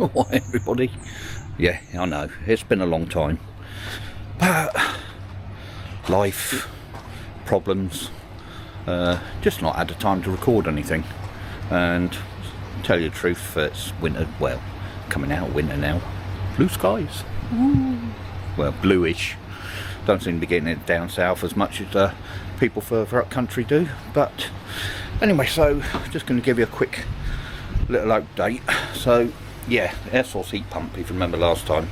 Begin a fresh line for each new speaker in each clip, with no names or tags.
Why, everybody? Yeah, I know, it's been a long time. But life, problems, just not had the time to record anything. And to tell you the truth, it's winter, well, coming out of winter now. Blue skies. Ooh. Well, bluish. Don't seem to be getting it down south as much as people further up country do. But anyway, so just going to give you a quick little update. So yeah, air source heat pump, if you remember last time,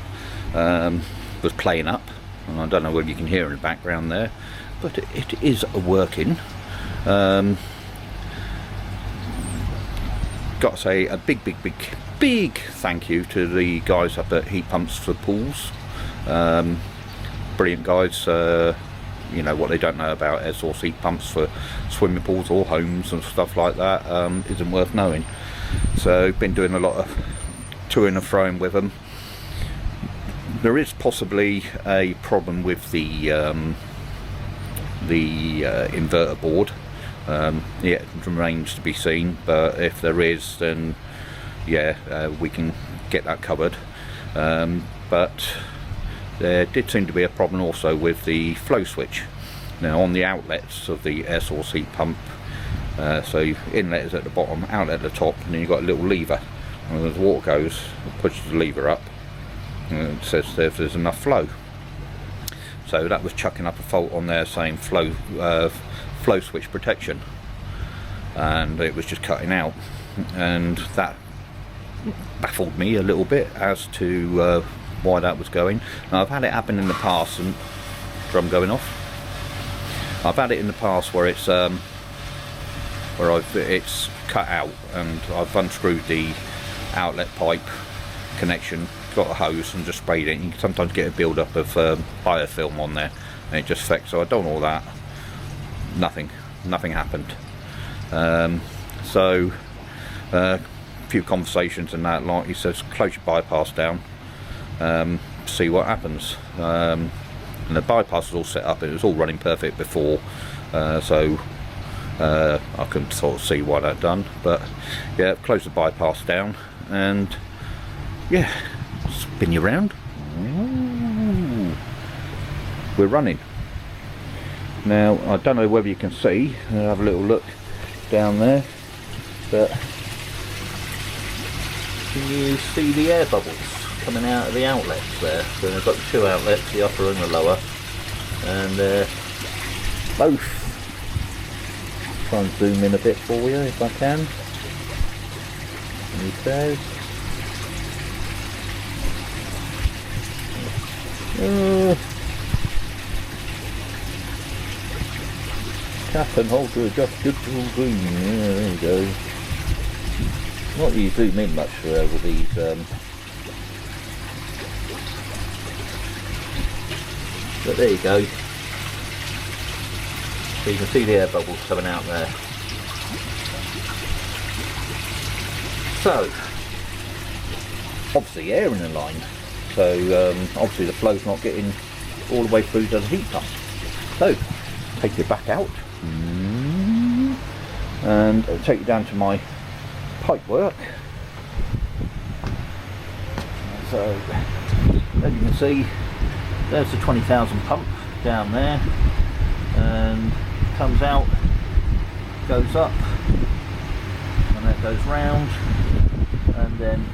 was playing up, and I don't know whether you can hear in the background there, but it is working. Got to say a big thank you to the guys up at Heat Pumps for Pools. Brilliant guys. You know, what they don't know about air source heat pumps for swimming pools or homes and stuff like that isn't worth knowing. So been doing a lot of toing and froing with them. There is possibly a problem with the inverter board. Yeah, it remains to be seen, but if there is, then yeah, we can get that covered. But there did seem to be a problem also with the flow switch. Now on the outlets of the air source heat pump, so inlet is at the bottom, outlet at the top, and then you've got a little lever, and as the water goes, it pushes the lever up and it says if there's enough flow. So that was chucking up a fault on there saying flow switch protection, and it was just cutting out, and that baffled me a little bit as to why that was going. Now I've had it happen in the past, and drum going off. I've had it in the past where it's it's cut out, and I've unscrewed the outlet pipe connection, got a hose and just sprayed it. You can sometimes get a build up of biofilm on there, and it just affects. So I've done all that. Nothing happened. So a few conversations and that, like he says, close your bypass down, see what happens. And the bypass was all set up, it was all running perfect before, so I couldn't sort of see what I'd done. But yeah, close the bypass down, and yeah, spin you around. Ooh. We're running. Now I don't know whether you can see, I'll have a little look down there, but can you see the air bubbles coming out of the outlets there? So I've got the two outlets, the upper and the lower, and both. Try and zoom in a bit for you if I can. Okay. Cap and hold to adjust good to green. Yeah, there you go. Not that you zoom in much with these. But there you go. So you can see the air bubbles coming out there. So obviously air in the line. So obviously the flow's not getting all the way through to the heat pump. So take it back out. And I'll take you down to my pipe work. So as you can see, there's the 20,000 pump down there, and comes out, goes up, and that goes round, and then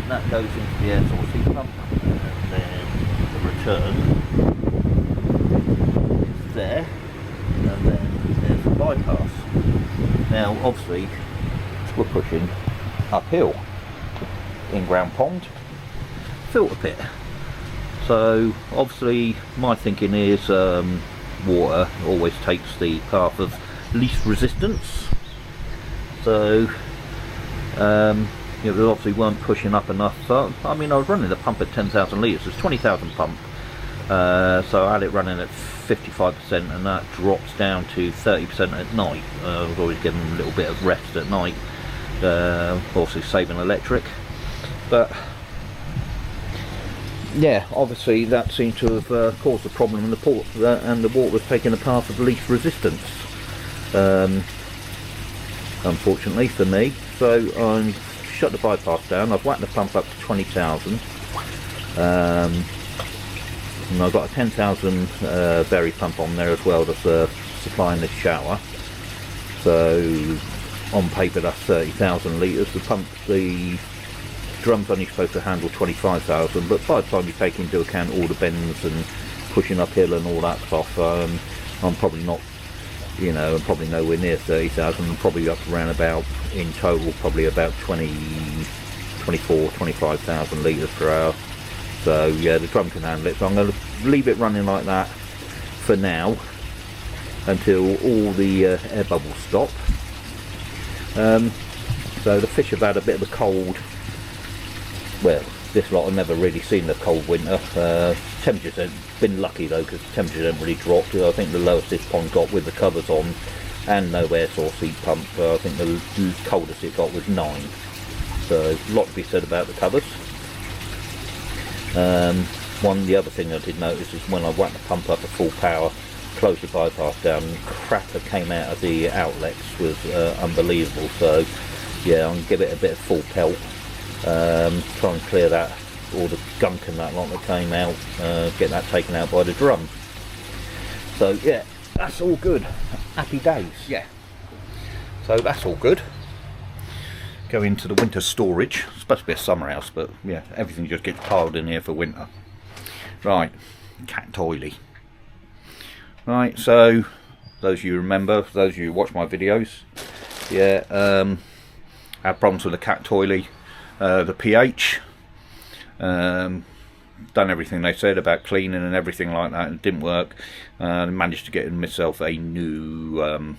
that goes into the air source heat pump, and then the return is there, and then there's the bypass. Now obviously we're pushing uphill, in-ground pond, filter pit. So obviously my thinking is water always takes the path of least resistance. So you know, they obviously weren't pushing up enough. So I mean, I was running the pump at 10,000 litres, it's 20,000 pump. So I had it running at 55%, and that drops down to 30% at night. I was always giving a little bit of rest at night, also saving electric. But yeah, obviously that seemed to have caused a problem in the port, and the water was taking the path of least resistance, unfortunately for me. So I'm shut the bypass down. I've whacked the pump up to 20,000. And I've got a 10,000 berry pump on there as well that's supplying the shower. So on paper that's 30,000 litres. The drum's only supposed to handle 25,000, but by the time you take into account all the bends and pushing uphill and all that stuff, I'm probably not, you know, I'm probably nowhere near 30,000. I'm probably up around about, in total, probably about 25,000 litres per hour. So yeah, the drum can handle it. So I'm going to leave it running like that for now until all the air bubbles stop. So the fish have had a bit of a cold. Well, this lot I've never really seen a cold winter. Temperatures have been lucky though, because temperatures haven't really dropped. I think the lowest this pond got with the covers on and no air source heat pump, I think the coldest it got was 9. So a lot to be said about the covers. The other thing I did notice is when I whacked the pump up at full power, closed the bypass down, crap that came out of the outlets was unbelievable. So yeah, I'm going to give it a bit of full pelt, try and clear that, all the gunk and that lot that came out, get that taken out by the drum. So yeah, that's all good. Happy days. Yeah. So that's all good. Go into the winter storage. It's supposed to be a summer house, but yeah, everything just gets piled in here for winter. Right, cat toilet. Right, so those of you remember, those of you who watch my videos, yeah, I had problems with the cat toilet, the pH. Done everything they said about cleaning and everything like that, and it didn't work. I managed to get myself a new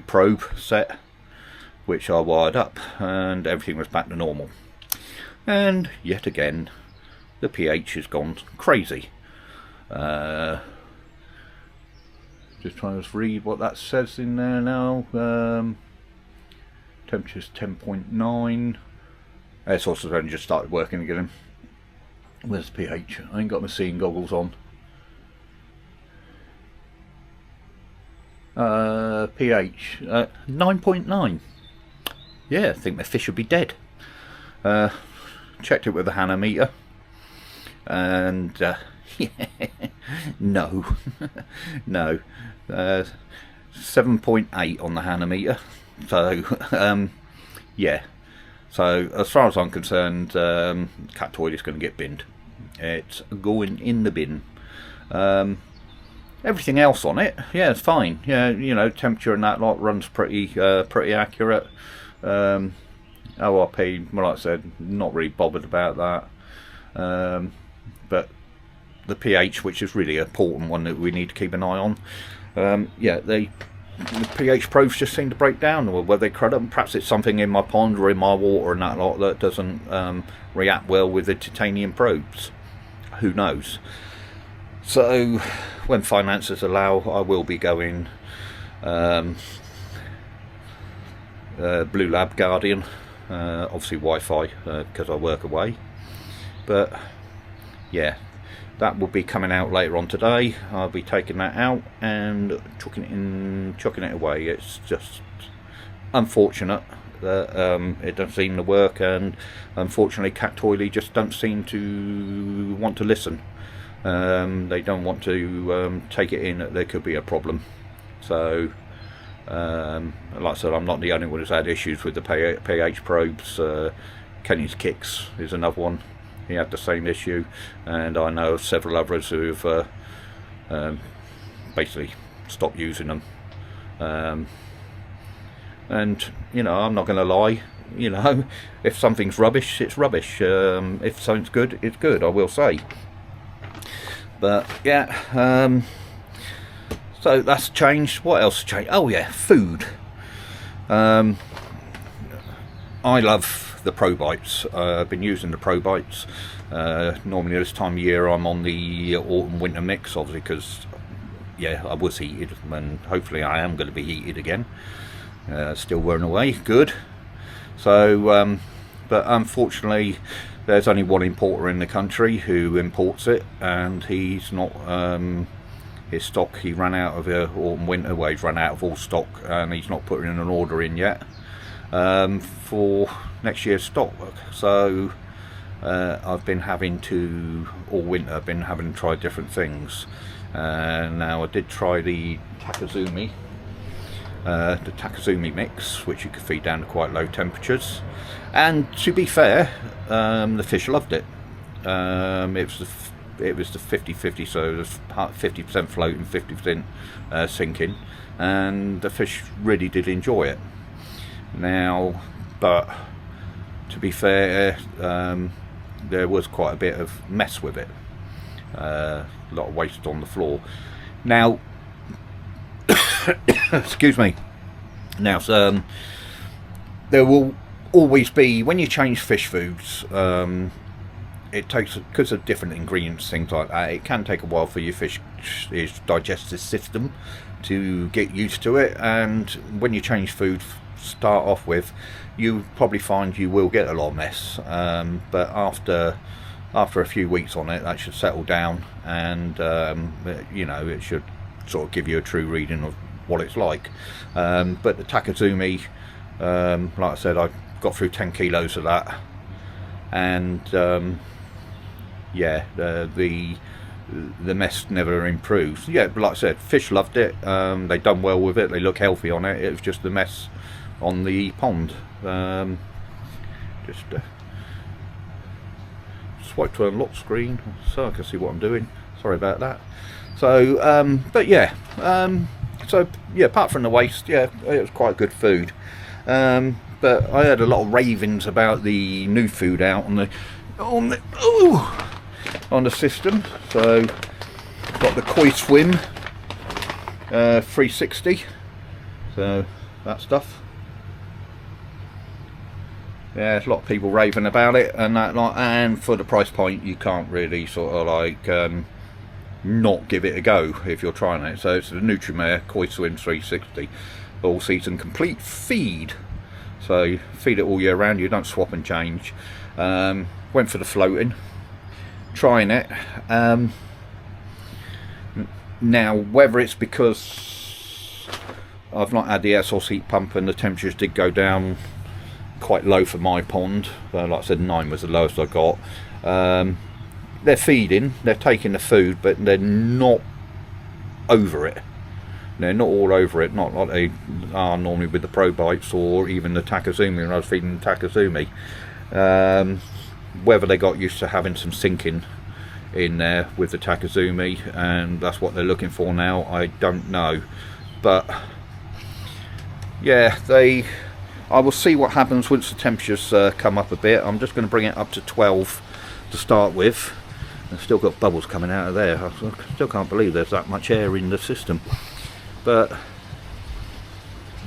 probe set, which I wired up, and everything was back to normal. And yet again, the pH has gone crazy. Just trying to read what that says in there now. Temperature's 10.9. Air source has only just started working again. Where's the pH? I ain't got my seeing goggles on. pH 9.9. Yeah, I think my fish would be dead. Checked it with the hanometer, and no, no, 7.8 on the hanometer. So yeah. So as far as I'm concerned, cat toilet is going to get binned. It's going in the bin. Everything else on it, yeah, it's fine. Yeah, you know, temperature and that lot runs pretty accurate. ORP, well, like I said, not really bothered about that. But the pH, which is really an important one that we need to keep an eye on. Yeah, the pH probes just seem to break down, or whether they crud up. Perhaps it's something in my pond or in my water and that lot that doesn't react well with the titanium probes. Who knows? So when finances allow, I will be going Blue Lab Guardian, obviously Wi-Fi, because I work away. But yeah, that will be coming out later on today. I'll be taking that out and chucking it away. It's just unfortunate that it doesn't seem to work, and unfortunately cat toilet just don't seem to want to listen. They don't want to take it in that there could be a problem. So like I said, I'm not the only one who's had issues with the pH probes. Kenny's Kicks is another one. He had the same issue, and I know of several others who've basically stopped using them. And you know, I'm not going to lie, you know, if something's rubbish, it's rubbish. If something's good, it's good, I will say. But yeah, so that's changed. What else changed? Oh yeah, food. I love the Pro Bites. I've been using the Pro Bites. Normally this time of year I'm on the autumn winter mix, obviously, because yeah, I was heated, and hopefully I am going to be heated again. Still wearing away, good. So but unfortunately there's only one importer in the country who imports it, and he's not his stock, he ran out of autumn winter, well, he's run out of all stock, and he's not putting an order in yet. for next year's stock. So I've been having to, all winter, I've been having to try different things. Now I did try the Takazumi mix, which you could feed down to quite low temperatures, and to be fair, the fish loved it. It was the 50-50, so it was 50% floating, 50% sinking, and the fish really did enjoy it. Now, but to be fair, there was quite a bit of mess with it, a lot of waste on the floor. Now, excuse me. Now, there will always be, when you change fish foods, it takes, because of different ingredients, things like that, it can take a while for your fish's digestive system to get used to it. And when you change food, start off with, you probably find you will get a lot of mess, but after a few weeks on it, that should settle down, and you know, it should sort of give you a true reading of what it's like. But the Takazumi, like I said, I got through 10 kilos of that, and yeah, the mess never improves. Yeah, but like I said, fish loved it. They done well with it. They look healthy on it. It was just the mess on the pond. Just swipe to unlock screen so I can see what I'm doing. Sorry about that. So, but yeah. So yeah, apart from the waste, yeah, it was quite good food. But I heard a lot of ravings about the new food out on the system. So got the Koi Swim 360. So that stuff. Yeah, there's a lot of people raving about it, and that, like, and for the price point, you can't really sort of like not give it a go if you're trying it. So it's the Nutrimare Koi Swim 360, all season complete feed. So you feed it all year round. You don't swap and change. Went for the floating, trying it. Now, whether it's because I've not had the air source heat pump and the temperatures did go down quite low for my pond, like I said, 9 was the lowest I got. They're feeding, they're taking the food, but they're not over it. They're not all over it, not like they are normally with the Pro Bites or even the Takazumi when I was feeding the Takazumi. Whether they got used to having some sinking in there with the Takazumi, and that's what they're looking for now, I don't know. But yeah, I will see what happens once the temperatures come up a bit. I'm just going to bring it up to 12 to start with. I've still got bubbles coming out of there. I still can't believe there's that much air in the system. But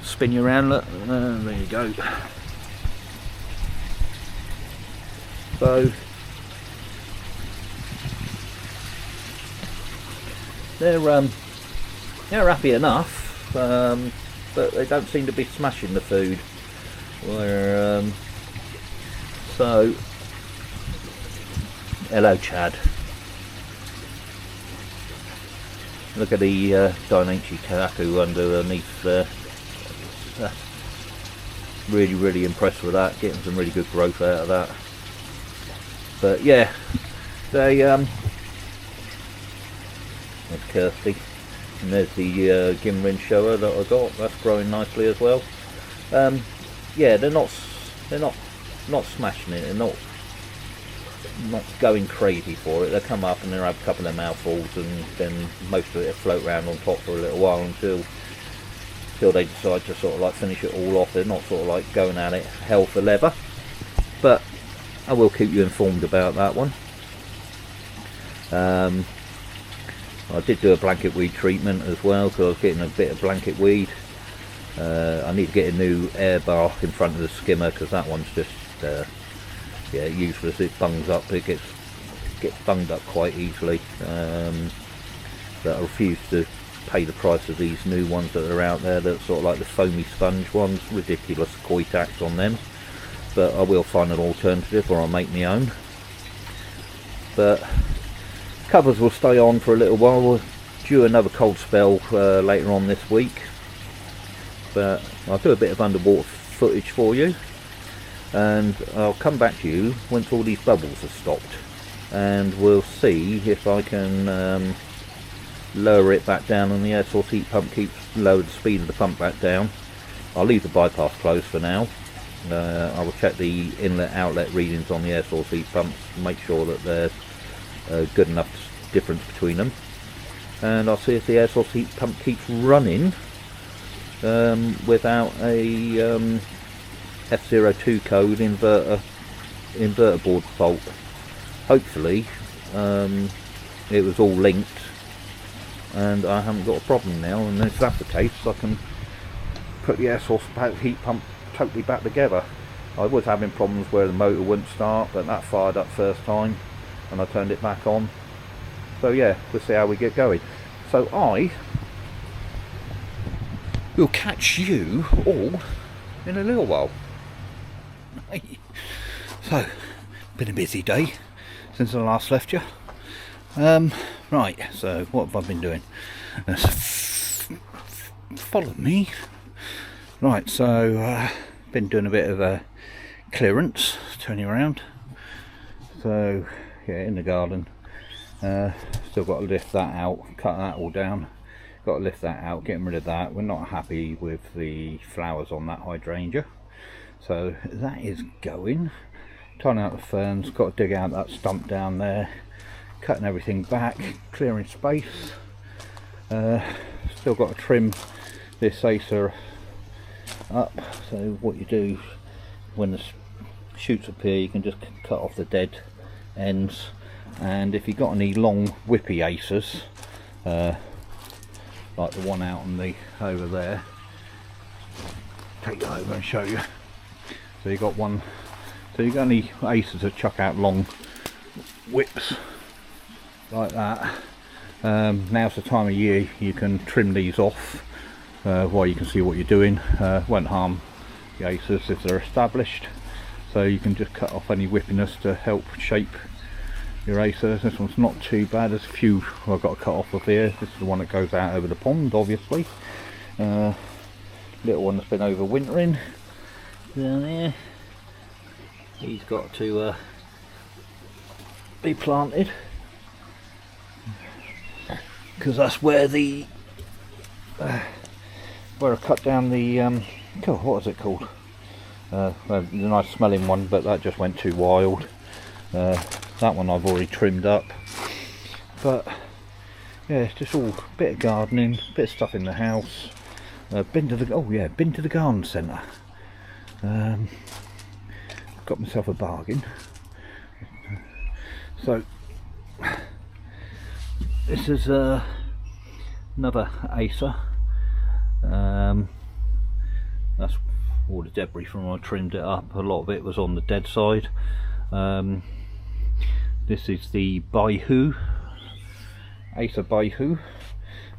spin you around, look, there you go. So they're happy enough, but they don't seem to be smashing the food. So hello, Chad. Look at the Dainenchi Kaku underneath there. Really impressed with that, getting some really good growth out of that. But yeah, they there's Kirsty, and there's the Gimrin shower that I got. That's growing nicely as well. Yeah, they're not smashing it. They're not going crazy for it. They'll come up and they'll have a couple of mouthfuls, and then most of it will float around on top for a little while until they decide to sort of like finish it all off. They're not sort of like going at it hell for leather, but I will keep you informed about that one. I did do a blanket weed treatment as well, because I was getting a bit of blanket weed. I need to get a new air bar in front of the skimmer, because that one's just yeah, useless. It bungs up. It gets bunged up quite easily. But I refuse to pay the price of these new ones that are out there. That sort of like the foamy sponge ones. Ridiculous koi tax on them. But I will find an alternative, or I'll make my own. But covers will stay on for a little while. We'll due another cold spell later on this week. But I'll do a bit of underwater footage for you, and I'll come back to you once all these bubbles have stopped, and we'll see if I can lower it back down, and the air source heat pump keeps lower the speed of the pump back down. I'll leave the bypass closed for now. I will check the inlet outlet readings on the air source heat pumps to make sure that they're good enough difference between them, and I'll see if the air source heat pump keeps running without a F02 code inverter board fault. Hopefully it was all linked and I haven't got a problem now, and if that's the case I can put the air source heat pump totally back together. I was having problems where the motor wouldn't start, but that fired up first time and I turned it back on. So yeah, we'll see how we get going. So I will catch you all in a little while. So, been a busy day since I last left you. Right, so what have I been doing? Follow me. Right, so been doing a bit of a clearance, turning around. So yeah, in the garden. Still got to lift that out, cut that all down. Got to lift that out, getting rid of that. We're not happy with the flowers on that hydrangea, so that is going. Tying out the ferns, got to dig out that stump down there, cutting everything back, clearing space. Still got to trim this acer up. So what you do when the shoots appear, you can just cut off the dead ends, and if you've got any long whippy acers, like the one out on the over there, take it over and show you. So you got one, so you got any acers that chuck out long whips like that, now's the time of year you can trim these off while you can see what you're doing. Won't harm the acers if they're established, so you can just cut off any whippiness to help shape your acers. This one's not too bad. There's a few I've got to cut off of here. This is the one that goes out over the pond, obviously. Little one that's been overwintering down there. He's got to be planted, because that's where the where I cut down the God, what is it called? A nice smelling one, but that just went too wild. That one I've already trimmed up, but yeah, it's just all a bit of gardening, bit of stuff in the house. Been to the garden centre. Got myself a bargain. So this is another acer. That's all the debris from when I trimmed it up. A lot of it was on the dead side. This is the Baihu, Acer Baihu,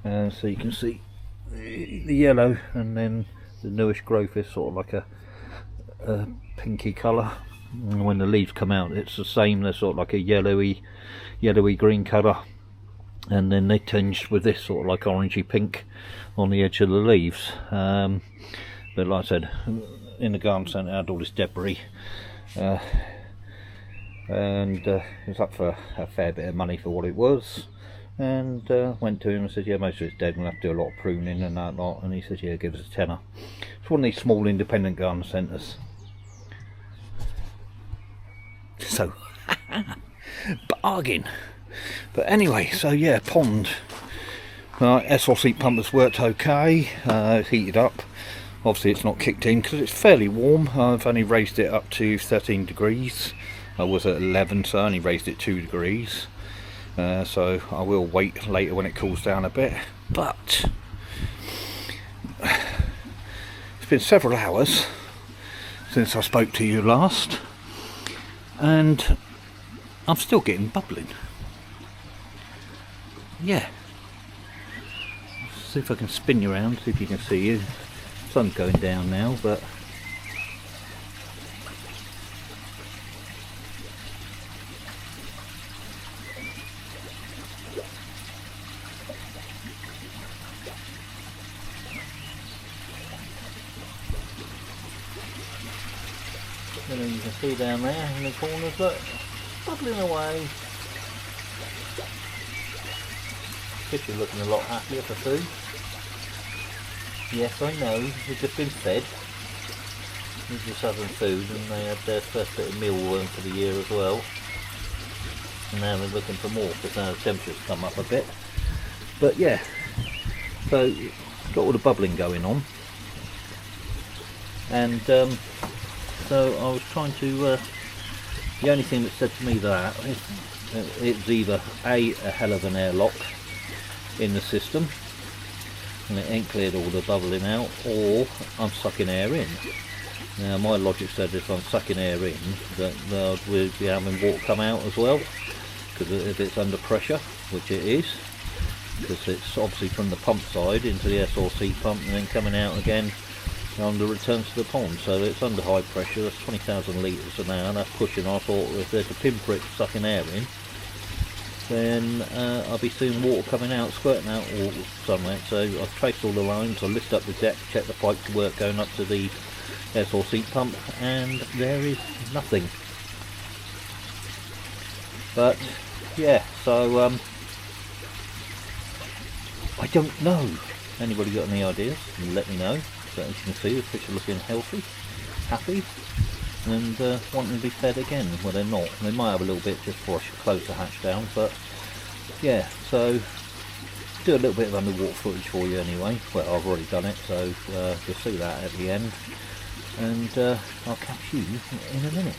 so you can see the yellow, and then the newish growth is sort of like a pinky colour. And when the leaves come out, it's the same. They're sort of like a yellowy green colour, and then they tinged with this sort of like orangey pink on the edge of the leaves. But like I said, in the garden centre I had all this debris. And it was up for a fair bit of money for what it was, and went to him and said, yeah, most of it's dead, we'll have to do a lot of pruning and that lot, and he said, yeah, give us a tenner. It's one of these small independent garden centres. So bargain. But anyway, so yeah, pond. Air source heat pump has worked okay. It's heated up. Obviously it's not kicked in because it's fairly warm. I've only raised it up to 13 degrees. I was at 11, so I only raised it 2 degrees. So I will wait later when it cools down a bit. But it's been several hours since I spoke to you last, and I'm still getting bubbling. Yeah. See if I can spin you around, see if you can see you. Sun's going down now, but
See down there in the corners, look, bubbling away. Fish are looking a lot happier for food. Yes, I know, they've just been fed. They're just having food, and they had their first bit of mealworm for the year as well. And now they're looking for more because now the temperature's come up a bit. But yeah, so got all the bubbling going on. And so I was trying to, the only thing that said to me that is it's either a hell of an airlock in the system and it ain't cleared all the bubbling out, or I'm sucking air in. Now my logic said if I'm sucking air in that we'll be having water come out as well, because if it's under pressure, which it is, because it's obviously from the pump side into the SRC pump and then coming out again on the return to the pond, so it's under high pressure. That's 20,000 litres an hour, and that's pushing. I thought if there's a pinprick sucking air in, then I'll be seeing water coming out, squirting out or somewhere. So I've traced all the lines, I lift up the deck, check the pipe to work going up to the SRC pump, and there is nothing. But yeah, so I don't know. Anybody got any ideas? Let me know. So as you can see, the fish are looking healthy, happy, and wanting to be fed again. Well, they're not. They might have a little bit just before I close the hatch down, but yeah, so do a little bit of underwater footage for you anyway. Well, I've already done it, so you'll see that at the end, and I'll catch you in a minute.